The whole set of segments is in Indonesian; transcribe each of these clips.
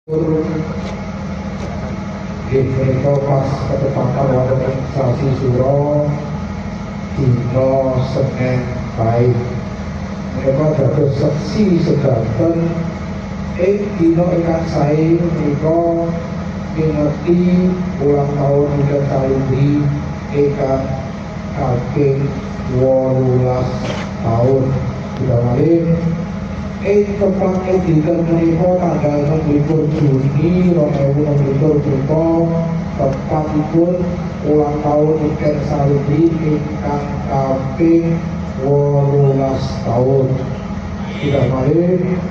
Menika pas ketepatan wonten sasi Suro dina Senin baik. Menika dados seksi sedanten dina ingkang sae menika ngingeti ulang tahun Ida Salindri ingkang kaping 18 tahun. Sudah malih tempat dinten menika tanggal 6 Juni 2016 menika tepatipun ulang tahun Ida Salindri ingkang kaping 18 tahun. Sudah malih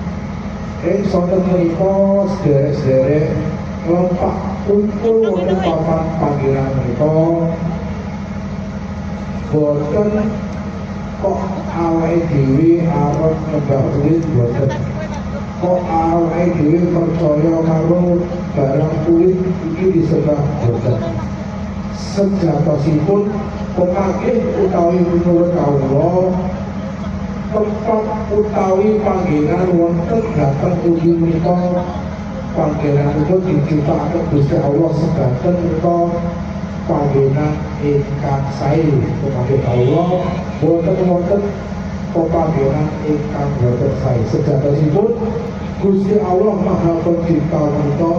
sonten menika sederek-sederek lompat kumpul wonten papan panggilan menika boten kok awake dhewe arep nyembah kulit boten, kok awake dhewe percaya karo barang kulit iki disembah boten. Sejatosipun pemagih utawi menurut kawula tempat utawi panggilan wonten dhateng ugi menika panggilanipun diciptakaken Gusti Allah sedanten menika panggilan ingkang sae pemagih Allah boten wonten panggilan ingkang boten sae. Sejatosipun Gusti Allah Maha Pencipta menika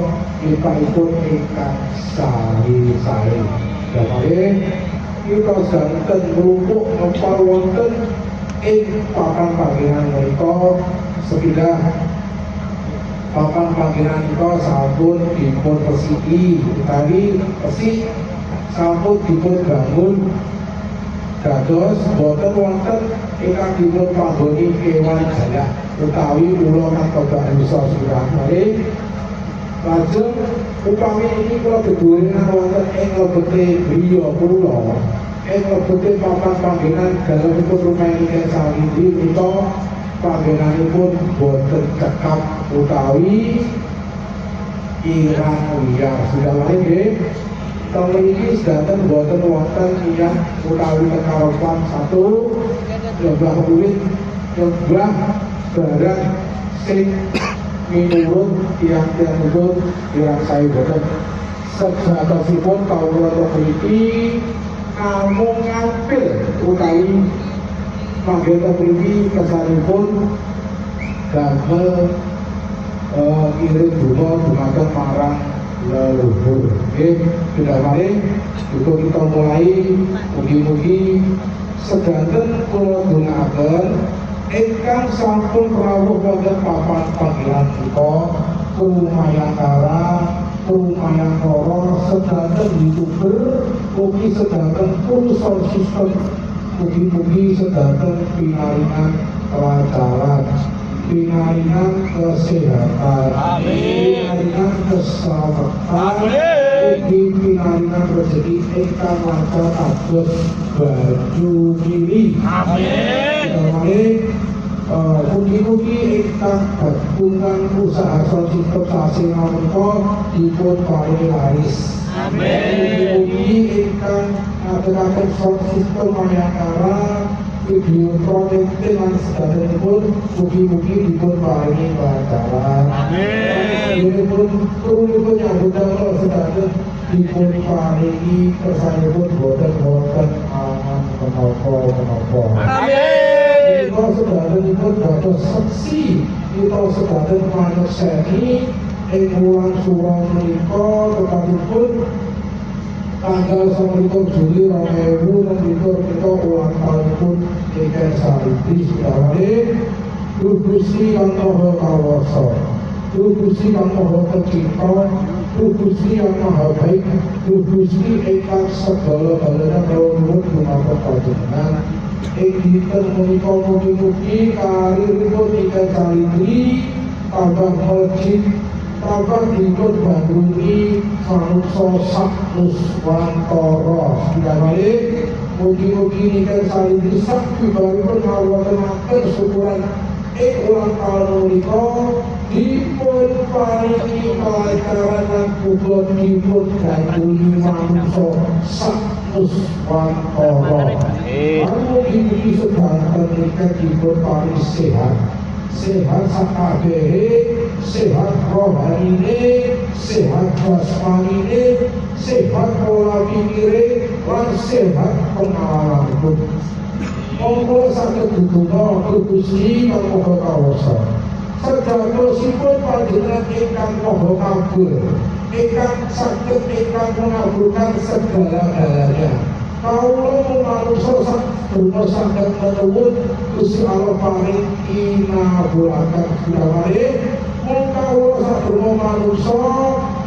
ciptaipun ingkang sae-sae. Dene kita sedanten rumpuk nempal wonten ing papan panggilan menika sekidah papan panggilan menika sampun dipun resiki utawi resik sampun dipun bangun dados boten wonten ingkang dipun panggoni kewan jalak utawi ula nakoda rusa sirah malih. Lajeng upami ini kula dedhuwuran wonten ing lebete griya kula ing lebete papan panggilan dalemipun rumah Ida Salindri menika panggenanipun boten cekap utawi irang wiyar. Sudah malih nggih teng iki sedanten boten wonten iyah utawi kekarepan satu nyembah kulit nyembah barang sing minurut tiang-tiangipun irang sae boten. Sejatosipun kawula mriki namung ngampil utawi panggeta mriki kesanipun damel iring donga dumateng marang leluhur. Nggih, sudah malih kita mulai mugi-mugi sedanten kula ndongaaken ingkang sampun rawuh wonten papan panggilan kita Rumayangkara Rumayangkara sedanten youtuber mugi sedanten urusan sistem mugi-mugi sedanten pinaringan kelancaran, pinaringan kesehatan, pinaringan keselamatan, mugi pinaringan rezeki ingkang lancar kados baju pilih. Amin. Mugi-mugi ingkang gabungan usaha sistem sasi menika dipun paringi laris. Amin. Mugi-mugi ingkang ngadegaken sistem Rumayangkara video proyekte lan sedayanipun mugi-mugi dipun paringi kelancaran. Amin. Turunipun nyambut damel sedayan dipun paringi kersanipun boten wonten aman menapa-menapa. Amin. Kita sedayanipun dados seksi kita sedayan manut seni ing wulan Suro menika tepatipun tanggal 9 Juli 2016 menika ulang tahunipun Ida Salindri. Sudah malih Gusti Kang Maha Kawasa, Gusti Kang Maha Pencipta, Gusti yang Maha Baik, Gusti ingkang segala-galanya kawula nuwun dumateng panjenengan ing dinten menika mugi-mugi kariripun Ida Salindri tambah melejit tambah dipun bandungi manungsa saknuswantara. Sudah malih mugi-mugi Ida Salindri sakbibaripun ngawontenaken syukuran ing ulang tahun menika dipun paringi kelancaran lan uga dipun ganduli manungsa saknuswantara. Mugi-mugi sedanten menika dipun paringi sehat sakabeh sehat rohanine, sehat jasmanine, sehat pola pikire, lan sehat pengalamanipun. Monggo saged ndedonga Gusti kang Maha Kawasa. Sedherosipun panjenengan ingkang Maha Kabul, ingkang saged ingkang mengabulkan segala-galanya. Kawula manungsa sadaya saged menuwun Gusti Allah paring kinabulaken pinaware. Mung kawula sadaya manungsa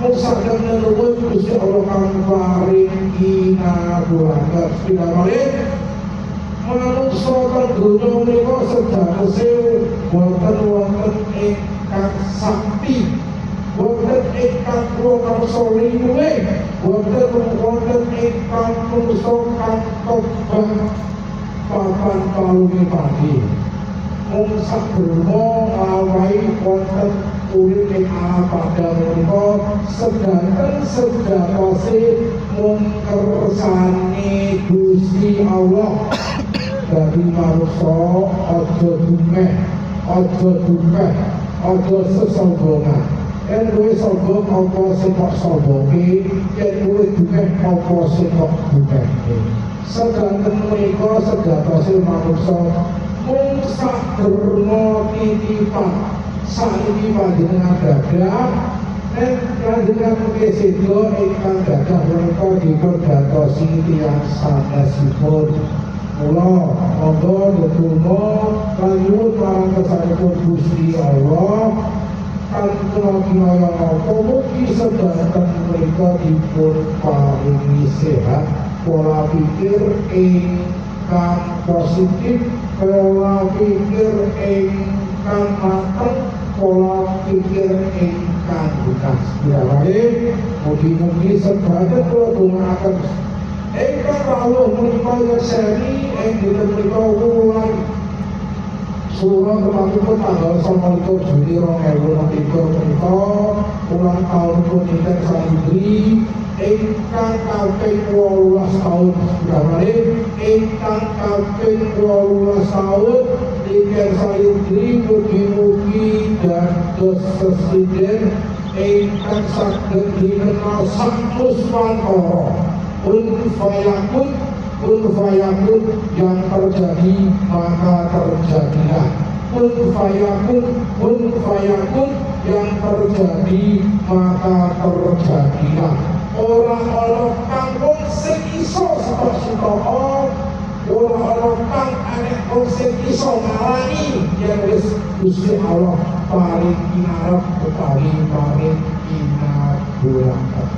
mung saged menuwun Gusti Allah kang paring kinabulaken pinaware. Manungsa kang donya menika sedherose wonten ingkang sakti, wonten ingkang manungsa linuwe, wonten ingkang manungsa kang kobang papan palunge pagi. Mung sadaya awahi wonten urip ing alam padang menika sedanten sedapase mung kersane Gusti Allah. Dari manungsa aja dumeh, aja sesombongan. Yen kowe sombong apa sing kok sombonge, yen kowe dumeh apa sing kok dumehke. Sedanten menika sedapase manungsa mung saderma titipan. Saiki panjenengan gadah nek panjenengan mengke sedo ingkang gadah menika dipun gatosi tiyang sanesipun. Mula monggo ndedonga lan nyuwun marang kesanipun Gusti Allah kanthi kinaya napa mugi sedanten menika dipun paringi sehat, pola pikir ingkang positif, pola pikir ingkang mateng, pola pikir ingkang bekas. Pirang-pirang mugi-mugi sedanten kula dongaaken ingkang rawuh menika yekseni ing dinten menika wulan Surah kemangipun tanggal 29 Juni 2023 menika ulang tahunipun dinten Salibri ingkang kaping 18 taun. Pirang-pirang ingkang kaping 18 taun dinten Salibri mugi-mugi dados presiden ingkang saged dikenal sampus mantara. Kun fayakun yang terjadi maka terjadilah. Kun fayakun yang terjadi maka terjadilah. Orang-orang kang wong sing iso sita-sita, orang-orang kang anek wong sing iso ngarani yen wis Gusti Allah paring kinarep utawi paring kinabulaken.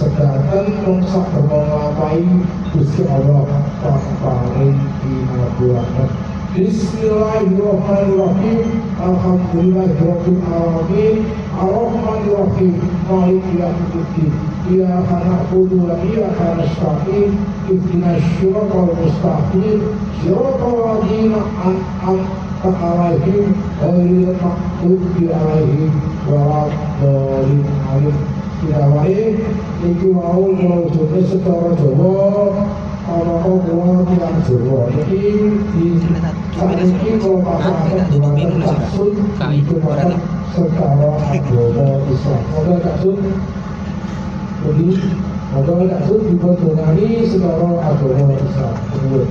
Sedanten mung sadaya nglampahi Gusti Allah kang paring kinabulaken. Bismillahirrahmanirrahim. Alhamdulillahirabbil alamin. Arrahmanirrahim. Maliki yaumiddin. Iyyaka na'budu wa iyyaka nasta'in. Ihdinas siratal mustaqim. Siratal ladzina an'amta 'alaihim ghairil maghdubi 'alaihim waladdallin. Amin. Pirang-pirang iki mau wujudnya secara Jawa ana kula tiyang Jawa iki saiki kula pasaken dumateng Caksun dipun secara agama Islam. Monggo Caksun jadi monggo Caksun dipun dongani secara agama Islam. Nuwun.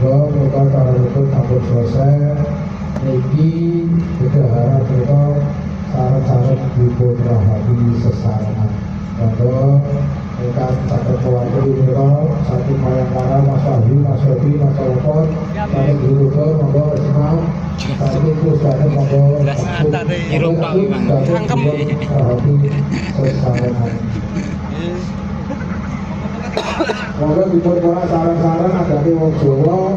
Mereka cara itu sampun selesai. Niki bendahara kita syarat-syarat dipun rahati sesarengan. Monggo Ingkang saged mewakili menika saking Mayangkara Mas Wahyu, Mas Febi, Mas Alfon, saking Guru monggo Resma, saking Pusdane monggo monggo dipun ora saran-saran adate wong Jawa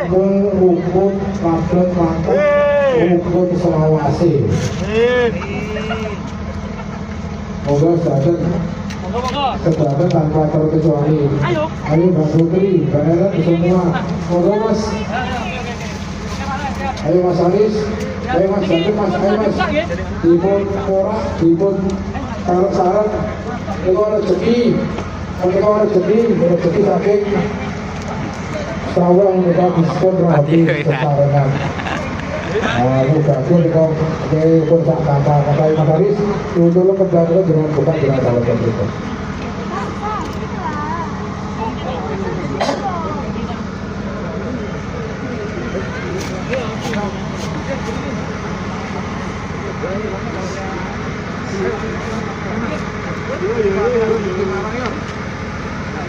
rukun padhet mantep rukun selawase. Monggo saged kegiatan tanpa terkecuali. Ayo Mbak Putri, Mbak Ellen semua. Monggo Mas. Ayo Mas Aris. Ayo Mas Jatuh Mas. Ayo Mas. Dipun porak, dipun saran. Eko rezeki. Eko rezeki saking sawang mereka diskon rapi kesarengan. Mudah-mudahan kalau pun tak kata-kata Mas Aris untuk kembali dengan bukan dengan calon berikut.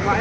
Pak,